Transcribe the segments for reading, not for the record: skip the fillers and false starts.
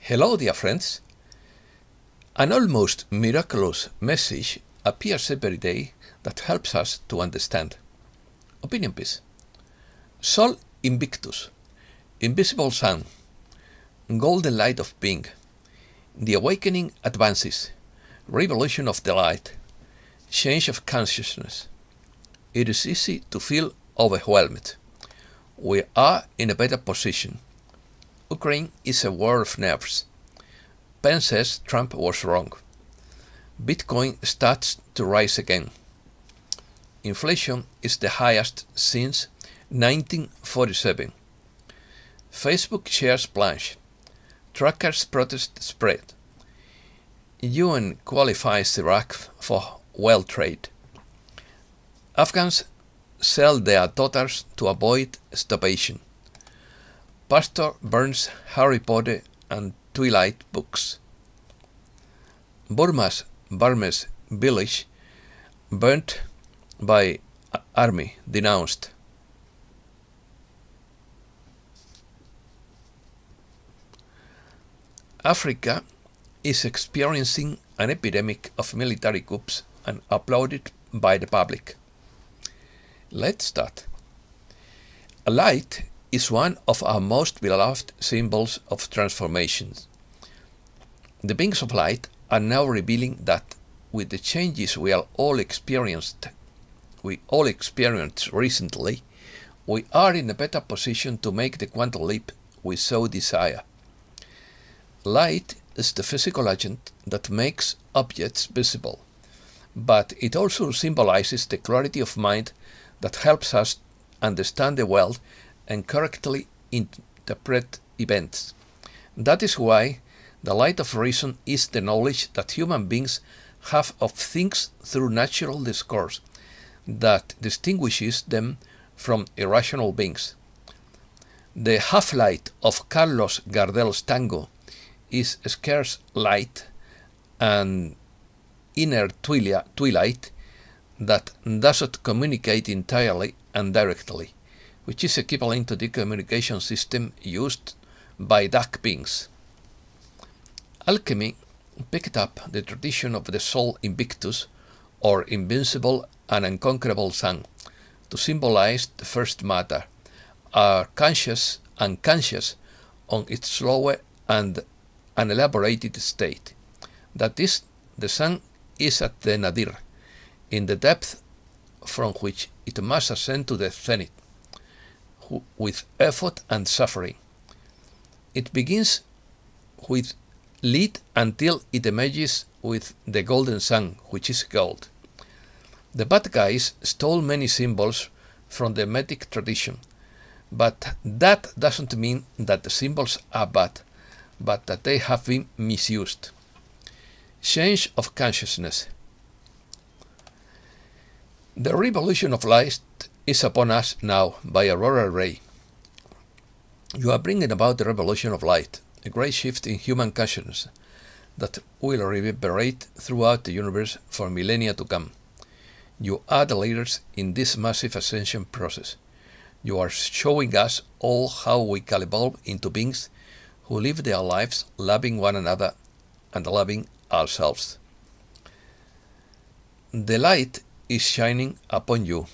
Hello, dear friends. An almost miraculous message appears every day that helps us to understand. Opinion piece. Sol Invictus, Invincible Sun, Golden Light of Being, The Awakening Advances, Revolution of the Light, Change of Consciousness. It is easy to feel overwhelmed. We are in a better position. Ukraine is a war of nerves. Pence says Trump was wrong. Bitcoin starts to rise again. Inflation is the highest since 1947. Facebook shares plunge. Truckers' protest spread. UN qualifies Iraq for oil trade. Afghans sell their daughters to avoid starvation. Pastor burns Harry Potter and Twilight books. Burmese village burnt by army, denounced. Africa is experiencing an epidemic of military coups and applauded by the public. Let's start. A light is one of our most beloved symbols of transformations. The beings of light are now revealing that with the changes we all experienced recently, we are in a better position to make the quantum leap we so desire. Light is the physical agent that makes objects visible, but it also symbolizes the clarity of mind that helps us understand the world and correctly interpret events. That is why the light of reason is the knowledge that human beings have of things through natural discourse that distinguishes them from irrational beings. The half-light of Carlos Gardel's tango is scarce light and inner twilight that doesn't communicate entirely and directly, which is equivalent to the communication system used by dark beings. Alchemy picked up the tradition of the Sol Invictus, or invincible and unconquerable sun, to symbolize the first matter, our conscious unconscious on its slower and unelaborated state. That is, the sun is at the nadir, in the depth from which it must ascend to the zenith, with effort and suffering. It begins with lead until it emerges with the golden sun, which is gold. The bad guys stole many symbols from the Hermetic tradition, but that doesn't mean that the symbols are bad, but that they have been misused. Change of consciousness. The revolution of light is upon us now by aurora ray. You are bringing about the revolution of light, a great shift in human consciousness that will reverberate throughout the universe for millennia to come. You are the leaders in this massive ascension process. You are showing us all how we can evolve into beings who live their lives loving one another and loving ourselves. The light is shining upon you,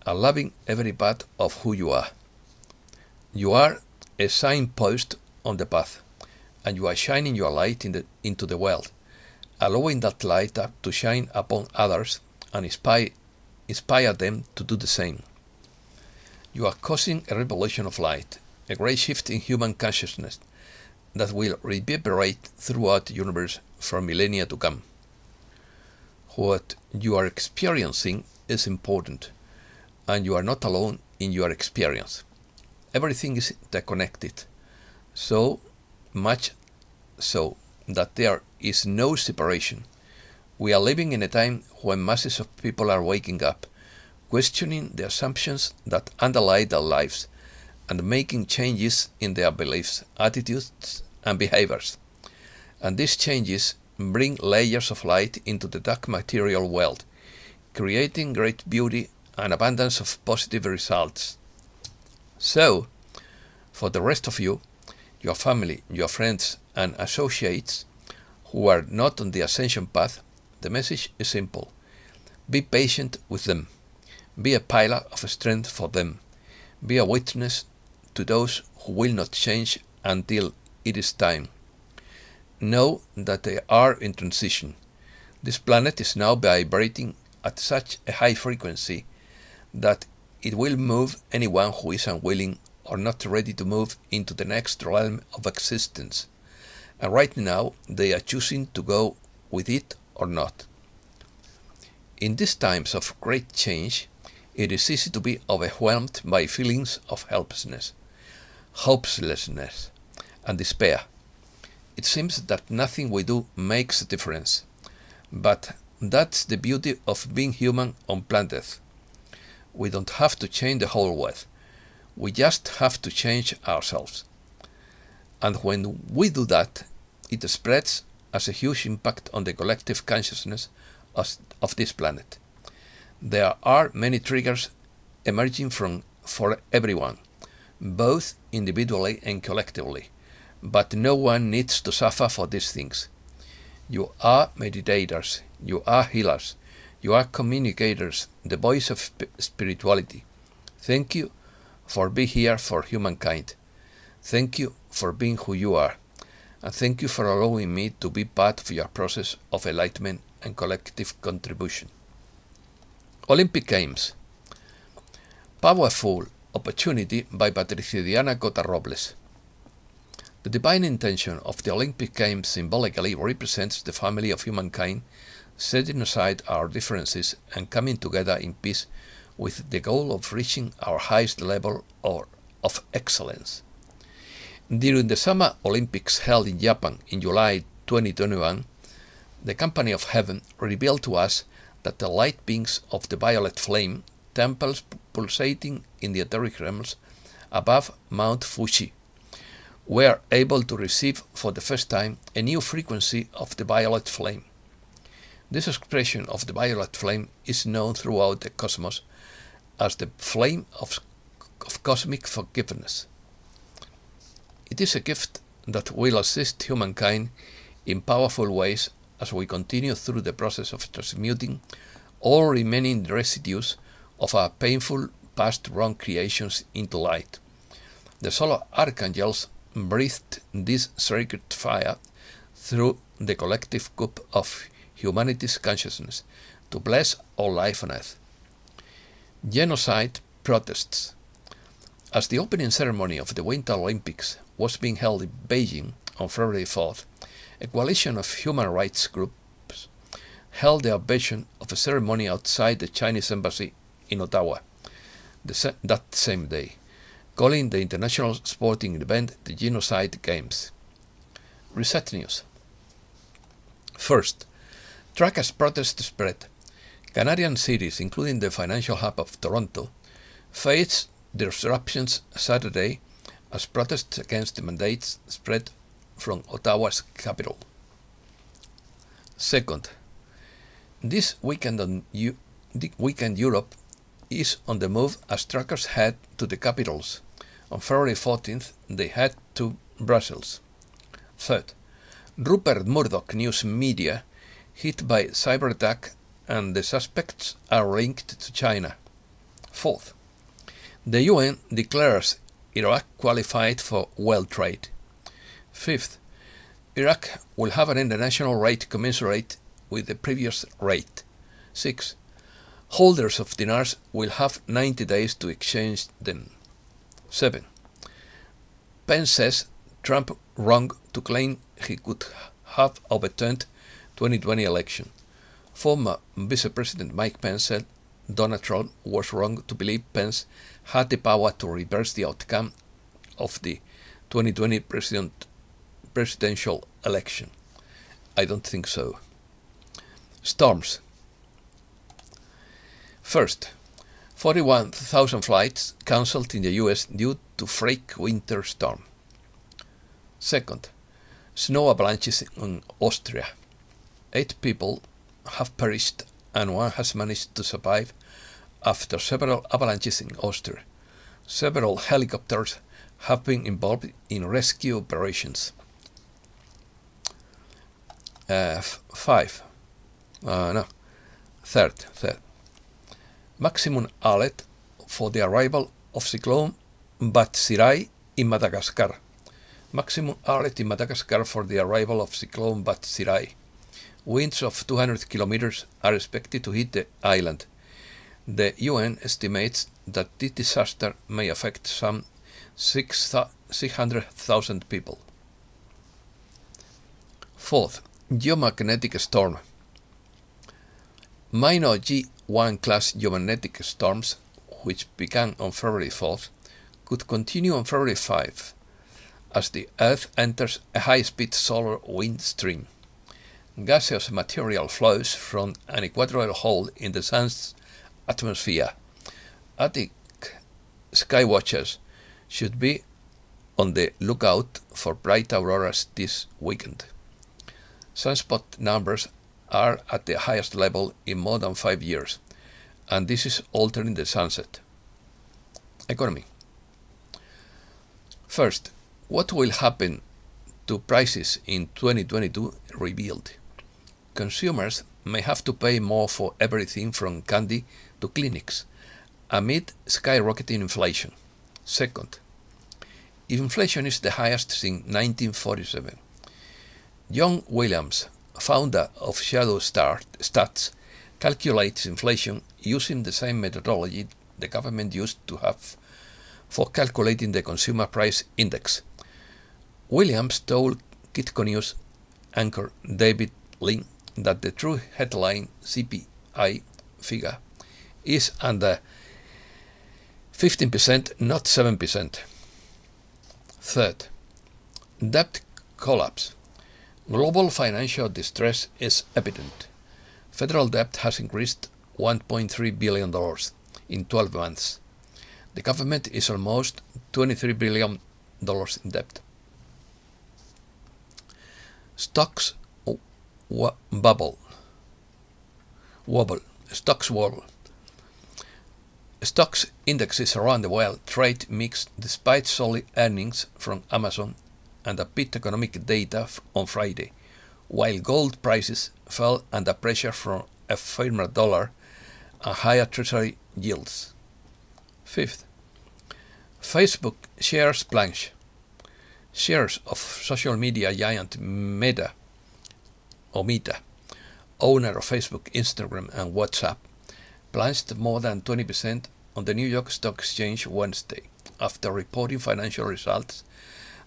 and loving every part of who you are. You are a signpost on the path, and you are shining your light into the world, allowing that light to shine upon others and inspire them to do the same. You are causing a revolution of light, a great shift in human consciousness that will reverberate throughout the universe for millennia to come. What you are experiencing is important, and you are not alone in your experience. Everything is interconnected, so much so that there is no separation. We are living in a time when masses of people are waking up, questioning the assumptions that underlie their lives, and making changes in their beliefs, attitudes, and behaviors. And these changes bring layers of light into the dark material world, creating great beauty and abundance of positive results. So, for the rest of you, your family, your friends, and associates who are not on the ascension path, the message is simple. Be patient with them. Be a pillar of strength for them. Be a witness to those who will not change until it is time. Know that they are in transition. This planet is now vibrating at such a high frequency that it will move anyone who is unwilling or not ready to move into the next realm of existence. And right now they are choosing to go with it or not. In these times of great change, it is easy to be overwhelmed by feelings of helplessness, hopelessness, and despair. It seems that nothing we do makes a difference. But that's the beauty of being human on planet Earth. We don't have to change the whole world. We just have to change ourselves. And when we do that, it spreads as a huge impact on the collective consciousness of this planet. There are many triggers emerging for everyone, both individually and collectively, but no one needs to suffer for these things. You are meditators, you are healers, you are communicators, the voice of spirituality. Thank you for being here for humankind. Thank you for being who you are. And thank you for allowing me to be part of your process of enlightenment and collective contribution. Olympic Games. Powerful opportunity by Patricia Diana Cota Robles. The divine intention of the Olympic Games symbolically represents the family of humankind setting aside our differences and coming together in peace with the goal of reaching our highest level of excellence. During the Summer Olympics held in Japan in July 2021, the Company of Heaven revealed to us that the light beams of the violet flame, temples pulsating in the etheric realms above Mount Fuji, were able to receive for the first time a new frequency of the violet flame. This expression of the violet flame is known throughout the cosmos as the flame of cosmic forgiveness. It is a gift that will assist humankind in powerful ways as we continue through the process of transmuting all remaining residues of our painful past wrong creations into light. The solar archangels breathed this sacred fire through the collective cup of humanity's consciousness to bless all life on earth. Genocide Protests. As the opening ceremony of the Winter Olympics was being held in Beijing on February 4th, a coalition of human rights groups held their version of a ceremony outside the Chinese embassy in Ottawa that same day, calling the international sporting event the Genocide Games. Reset News. First, track as protests spread. Canadian cities, including the financial hub of Toronto, faced disruptions Saturday as protests against the mandates spread from Ottawa's capital. Second, this weekend Europe is on the move as truckers head to the capitals. On February 14th, they head to Brussels. Third, Rupert Murdoch News Media hit by cyber attack and the suspects are linked to China. Fourth, the UN declares Iraq qualified for world trade. Fifth, Iraq will have an international rate commensurate with the previous rate. 6. Holders of dinars will have 90 days to exchange them. 7. Pence says Trump wrong to claim he could have overturned 2020 election. Former Vice President Mike Pence said Donald Trump was wrong to believe Pence had the power to reverse the outcome of the 2020 presidential election. I don't think so. Storms. First, 41,000 flights cancelled in the US due to freak winter storm. Second, snow avalanches in Austria. 8 people have perished and 1 has managed to survive after several avalanches in Austria. Several helicopters have been involved in rescue operations. Third. Maximum alert for the arrival of cyclone Batsirai in Madagascar. Maximum alert in Madagascar for the arrival of cyclone Batsirai. Winds of 200 kilometers are expected to hit the island. The UN estimates that this disaster may affect some 600,000 people. Fourth, Geomagnetic Storm. Minor G1 class geomagnetic storms, which began on February 4th, could continue on February 5 as the Earth enters a high-speed solar wind stream. Gaseous material flows from an equatorial hole in the Sun's atmosphere. Arctic sky watchers should be on the lookout for bright auroras this weekend. Sunspot numbers are at the highest level in more than 5 years, and this is altering the sunset. Economy. First, what will happen to prices in 2022 revealed? Consumers may have to pay more for everything from candy to clinics amid skyrocketing inflation. Second, inflation is the highest since 1947. John Williams, founder of Shadow Stats, calculates inflation using the same methodology the government used to have for calculating the Consumer Price Index. Williams told Kitco News anchor David Lynn that the true headline CPI figure is under 15%, not 7%. Third, debt collapse. Global financial distress is evident. Federal debt has increased $1.3 billion in 12 months. The government is almost $23 billion in debt. Stocks wobble. Stocks indexes around the world trade mixed despite solid earnings from Amazon and a bit economic data on Friday, while gold prices fell under pressure from a firmer dollar and higher treasury yields. Fifth, Facebook shares plunge. Shares of social media giant Meta, owner of Facebook, Instagram, and WhatsApp, plunged more than 20% on the New York Stock Exchange Wednesday after reporting financial results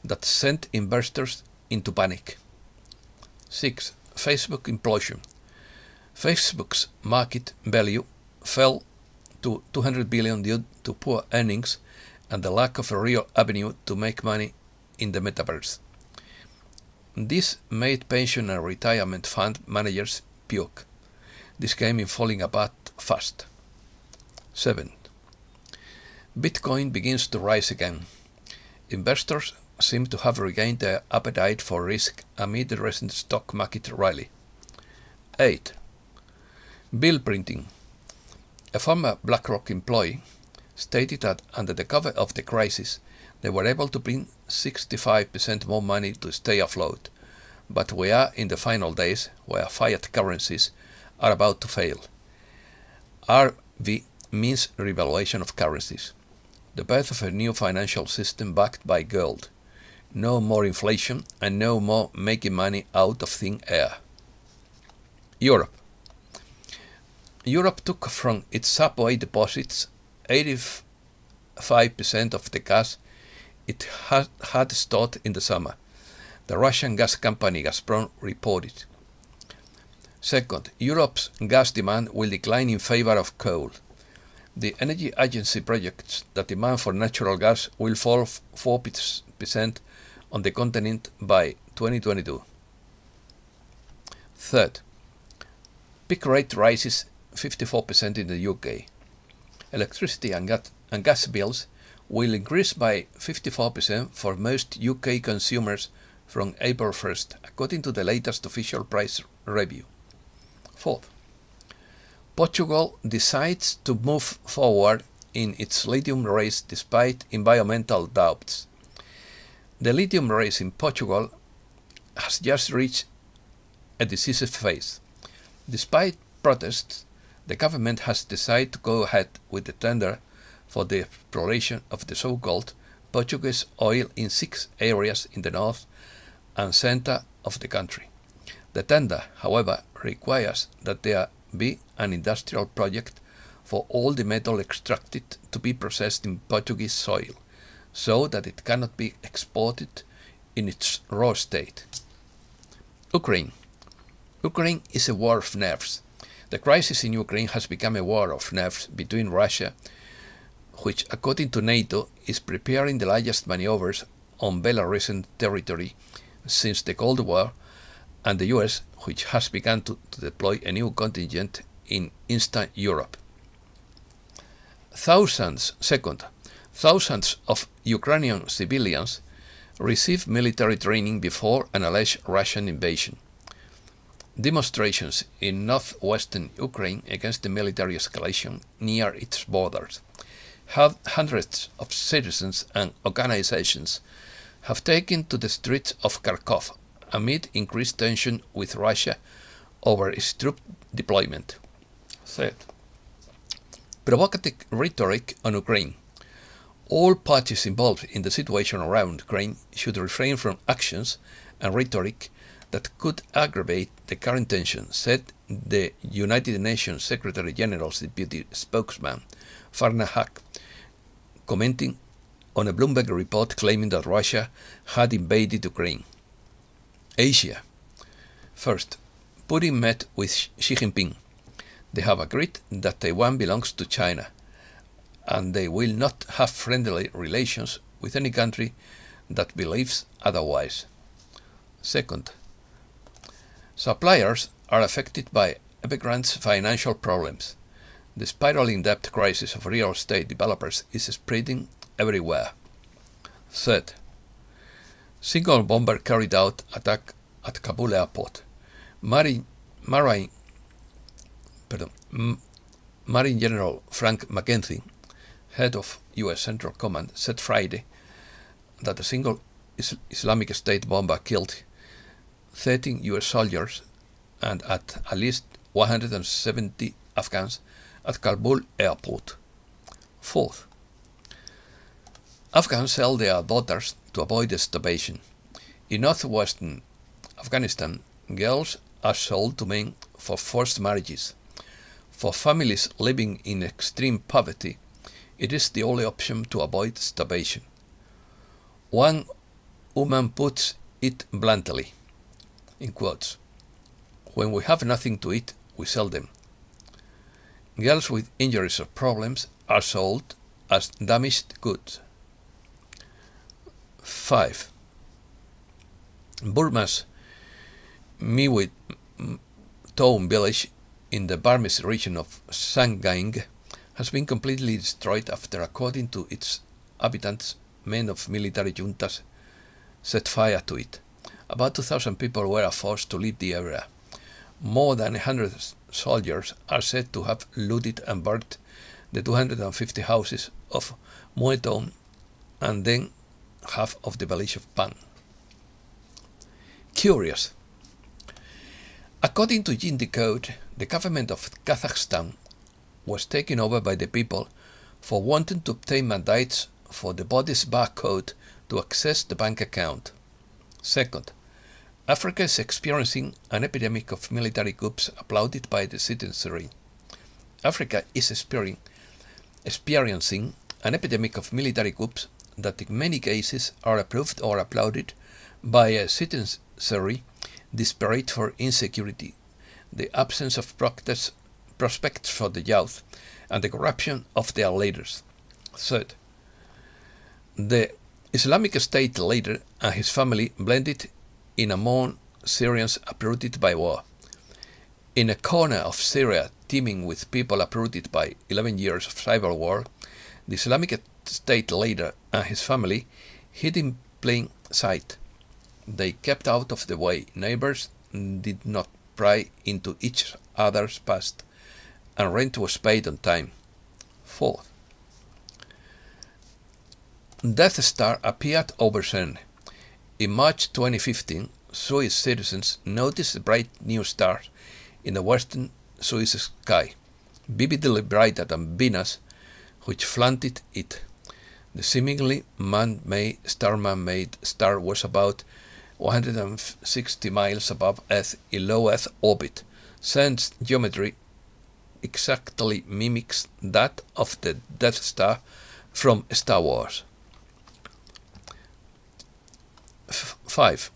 that sent investors into panic. 6. Facebook implosion. Facebook's market value fell to $200 billion due to poor earnings and the lack of a real avenue to make money in the metaverse. This made pension and retirement fund managers puke. This came in falling apart fast. 7. Bitcoin begins to rise again. Investors seem to have regained their appetite for risk amid the recent stock market rally. 8. Bill printing. A former BlackRock employee stated that under the cover of the crisis, they were able to print 65% more money to stay afloat, but we are in the final days where fiat currencies are about to fail. RV means revaluation of currencies. The birth of a new financial system backed by gold. No more inflation and no more making money out of thin air. Europe. Europe took from its subway deposits 85% of the gas it had stored in the summer, the Russian gas company Gazprom reported. Second, Europe's gas demand will decline in favor of coal. The Energy Agency projects that demand for natural gas will fall 4% on the continent by 2022. Third, peak rate rises 54% in the UK. Electricity and gas bills will increase by 54% for most UK consumers from April 1st, according to the latest official price review. Fourth, Portugal decides to move forward in its lithium race despite environmental doubts. The lithium race in Portugal has just reached a decisive phase. Despite protests, the government has decided to go ahead with the tender for the exploration of the so-called Portuguese oil in 6 areas in the north and centre of the country. The tender, however, requires that there be an industrial project for all the metal extracted to be processed in Portuguese soil, so that it cannot be exported in its raw state. Ukraine. Ukraine is a war of nerves. The crisis in Ukraine has become a war of nerves between Russia, which according to NATO is preparing the largest maneuvers on Belarusian territory since the Cold War, and the US, which has begun to deploy a new contingent in Eastern Europe. Thousands of Ukrainian civilians received military training before an alleged Russian invasion. Demonstrations in northwestern Ukraine against the military escalation near its borders. Hundreds of citizens and organizations have taken to the streets of Kharkov amid increased tension with Russia over its troop deployment. Third, provocative rhetoric on Ukraine. All parties involved in the situation around Ukraine should refrain from actions and rhetoric that could aggravate the current tension, said the United Nations Secretary General's deputy spokesman, Farhan Haq, commenting on a Bloomberg report claiming that Russia had invaded Ukraine. Asia. First, Putin met with Xi Jinping. They have agreed that Taiwan belongs to China, and they will not have friendly relations with any country that believes otherwise. Second, suppliers are affected by Evergrande's financial problems. The spiraling debt crisis of real estate developers is spreading everywhere. Third, single bomber carried out attack at Kabul airport. Marine General Frank McKenzie, head of US Central Command, said Friday that a single Islamic State bomber killed 13 US soldiers and at least 170 Afghans at Kabul airport. Fourth, Afghans sell their daughters to avoid starvation. In northwestern Afghanistan, girls are sold to men for forced marriages. For families living in extreme poverty, it is the only option to avoid starvation. One woman puts it bluntly, in quotes, "When we have nothing to eat, we sell them." Girls with injuries or problems are sold as damaged goods. 5. Burma's Miwit town village in the Burmese region of Sanghaing has been completely destroyed after, according to its inhabitants, men of military juntas set fire to it. About 2,000 people were forced to leave the area. More than 100 soldiers are said to have looted and burnt the 250 houses of Mueton and then half of the village of Pan. Curious. According to Jindy Code, the government of Kazakhstan was taken over by the people for wanting to obtain mandates for the body's barcode to access the bank account. Second, Africa is experiencing an epidemic of military coups applauded by the citizenry. Africa is experiencing an epidemic of military coups that in many cases are approved or applauded by a citizenry desperate for insecurity, the absence of prospects for the youth, and the corruption of their leaders. Third, the Islamic State leader and his family blended in among Syrians uprooted by war. In a corner of Syria teeming with people uprooted by 11 years of civil war, the Islamic State leader and his family hid in plain sight. They kept out of the way. Neighbors did not pry into each other's past, and rent was paid on time. Fourth, Death Star appeared over Sen. In March 2015, Swiss citizens noticed a bright new star in the western Swiss sky, vividly brighter than Venus, which flaunted it. The seemingly man-made star was about 160 miles above Earth in low Earth orbit, since geometry exactly mimics that of the Death Star from Star Wars. 5.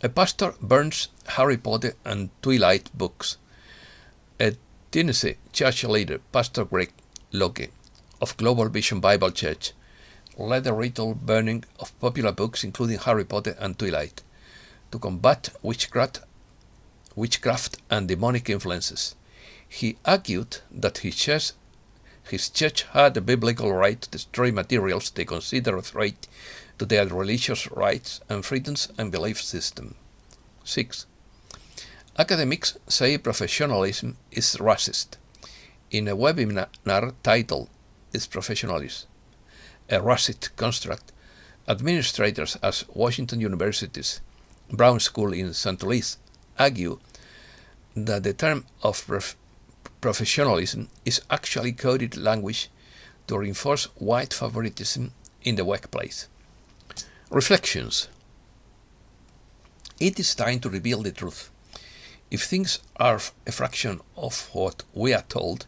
A pastor burns Harry Potter and Twilight books. A Tennessee church leader, Pastor Greg Locke of Global Vision Bible Church, led a ritual burning of popular books including Harry Potter and Twilight to combat witchcraft and demonic influences. He argued that his church had a biblical right to destroy materials they consider a threat to their religious rights and freedoms and belief system. 6. Academics say professionalism is racist. In a webinar titled "Is Professionalism a Racist Construct?", administrators at Washington University's Brown School in St. Louis argue that the term of professionalism is actually coded language to reinforce white favoritism in the workplace. Reflections. It is time to reveal the truth. If things are a fraction of what we are told,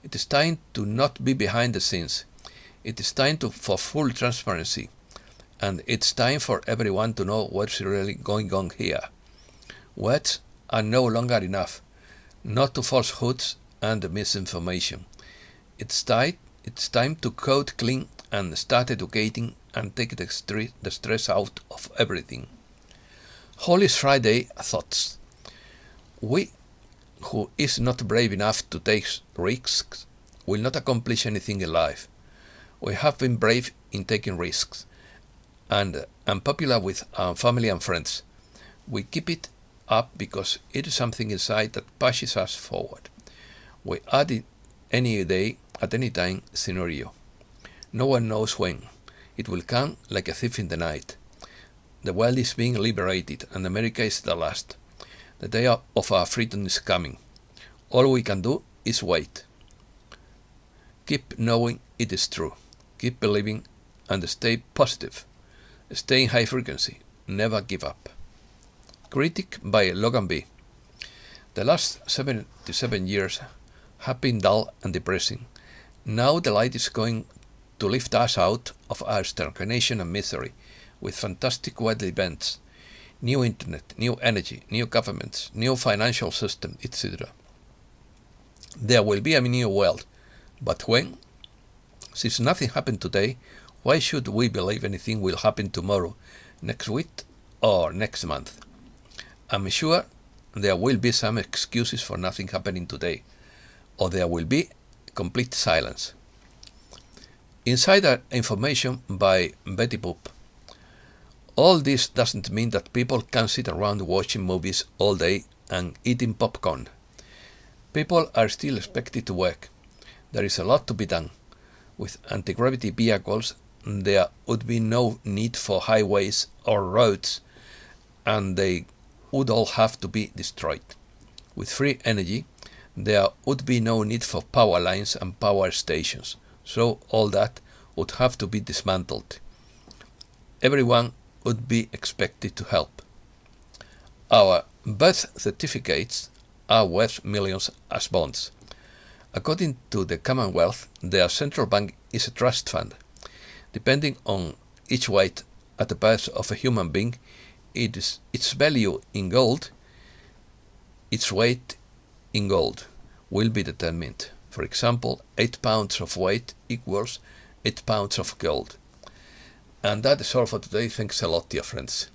it is time to not be behind the scenes. It is time for full transparency, and it's time for everyone to know what's really going on here. Words are no longer enough, not to falsehoods and misinformation. It's time to code clean and start educating and take the stress out of everything. Holy Friday thoughts. We who is not brave enough to take risks will not accomplish anything in life. We have been brave in taking risks and unpopular with our family and friends. We keep it up because it is something inside that pushes us forward. We add it any day, at any time scenario. No one knows when. It will come like a thief in the night. The world is being liberated and America is the last. The day of our freedom is coming. All we can do is wait. Keep knowing it is true. Keep believing and stay positive. Stay in high frequency. Never give up. Critic by Logan B. The last 77 years have been dull and depressing. Now the light is going to lift us out of our stagnation and misery with fantastic world events. New internet, new energy, new governments, new financial system, etc. There will be a new world. But when? Since nothing happened today, why should we believe anything will happen tomorrow, next week, or next month? I'm sure there will be some excuses for nothing happening today, or there will be complete silence. Insider information by Betty Boop. All this doesn't mean that people can sit around watching movies all day and eating popcorn. People are still expected to work. There is a lot to be done. With anti-gravity vehicles, there would be no need for highways or roads, and they would all have to be destroyed. With free energy, there would be no need for power lines and power stations, so all that would have to be dismantled. Everyone would be expected to help. Our birth certificates are worth millions as bonds. According to the Commonwealth, their central bank is a trust fund. Depending on each weight at the birth of a human being, its value in gold, its weight in gold, will be determined. For example, 8 pounds of weight equals 8 pounds of gold. And that is all for today. Thanks a lot, dear friends.